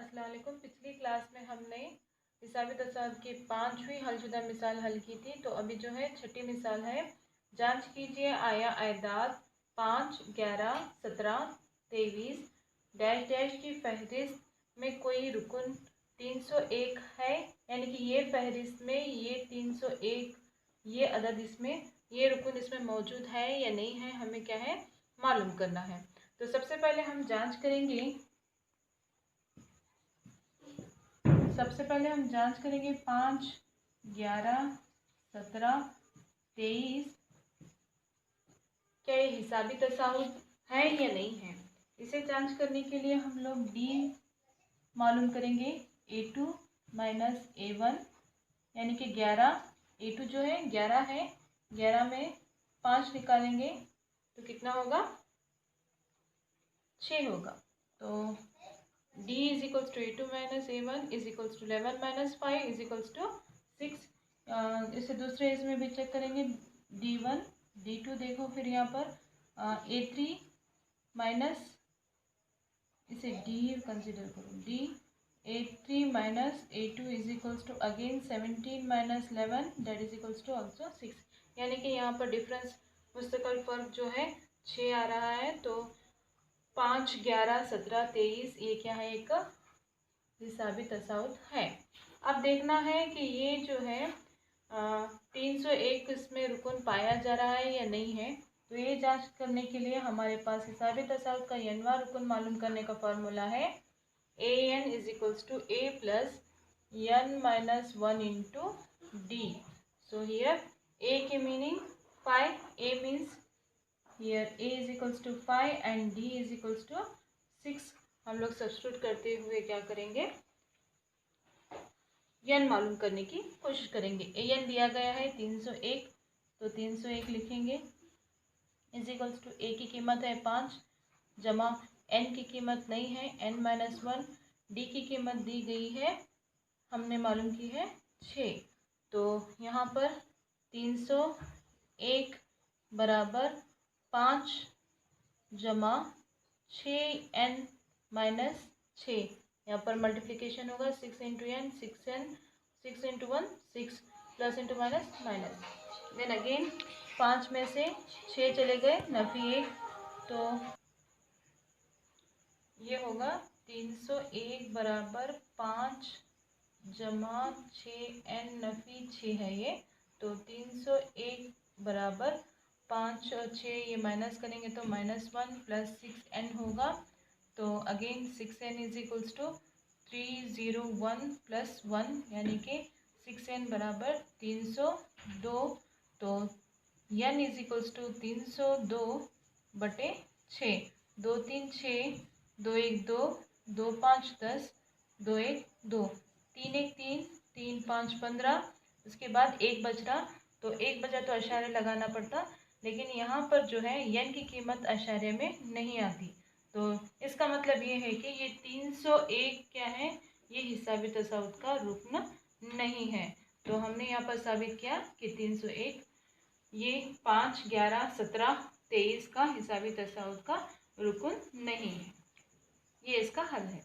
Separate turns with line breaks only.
अस्सलाम वालेकुम। पिछली क्लास में हमने हिसाबी तसाद की 5वीं हलशुदा मिसाल हल की थी। तो अभी जो है 6ठी मिसाल है। जांच कीजिए आया आयदाद 5, 11, 17, 23 डैश डैश की फहरिस्त में कोई रुकन 301 है, यानी कि ये फहरिस्त में ये 301 ये अदद इसमें ये रुकन इसमें मौजूद है या नहीं है, हमें क्या है मालूम करना है। तो सबसे पहले हम जांच करेंगे 5, 11, 17, 23 क्या ये हिसाबी तसाउद है या नहीं है। इसे जांच करने के लिए हम लोग डी मालूम करेंगे, A2 माइनस A1 यानी कि 11। A2 जो है 11 है, 11 में 5 निकालेंगे तो कितना होगा 6 होगा। तो D is equals to A2 minus A1 is equals to 11 minus 5 is equals to 6। इसे दूसरे इसमें भी चेक करेंगे, D1 D2 देखो फिर यहाँ पर A3 माइनस, इसे D कंसिडर करो, D A3 minus A2 is equals to again 17 minus 11 that is equals to also 6, यानी कि यहाँ पर डिफरेंस मुस्तकिल फ़र्क जो है 6 आ रहा है। तो 5, 11, 17, 23 ये क्या है एक हिसाबी तसाउद है। अब देखना है कि ये जो है 301 इसमें रुकन पाया जा रहा है या नहीं है। तो ये जांच करने के लिए हमारे पास हिसाबी तसाउद का यनवा रुकन मालूम करने का फॉर्मूला है AN is equals to A plus N minus 1 into D। So here A के meaning 5, A means here A is equals to 5 and D is equals to 6। हम लोग सब्स्टिट्यूट करते हुए क्या करेंगे n मालूम करने की कोशिश करेंगे। AN दिया गया है 301, तो 301 लिखेंगे इज इक्वल्स टू A की कीमत है 5 जमा N की कीमत नहीं है N माइनस 1, D की कीमत दी गई है हमने मालूम की है 6। तो यहाँ पर 301 बराबर 5 जमा 6n माइनस 6, यहाँ पर मल्टीप्लिकेशन होगा 6 into n 6n 6 into 1 6 plus into minus minus, then again 5 में से 6 चले गए नफी 1, तो ये होगा 301 बराबर 5 जमा 6n नफी 6 है ये। तो 301 बराबर 5 और 6 ये माइनस करेंगे तो -1 प्लस 6n होगा। तो again 6n is equals to 301 plus 1 यानी कि 6n बराबर 302। तो n इज इक्वल्स टू 302 बटे 6, 2 3 6, 2 1 2, 2 5 10, 2 1 2, 3 1 3, 3 5 15, उसके बाद 1 बच रहा, तो 1 बचा तो अशारे लगाना पड़ता, लेकिन यहाँ पर जो है n की कीमत अशारे में नहीं आती। तो इसका मतलब ये है कि ये 301 क्या है, ये हिसाबी तसाउद का रुकन नहीं है। तो हमने यहाँ पर साबित किया कि 301 ये 5, 11, 17, 23 का हिसाबी तसाउद का रुकन नहीं है। ये इसका हल है।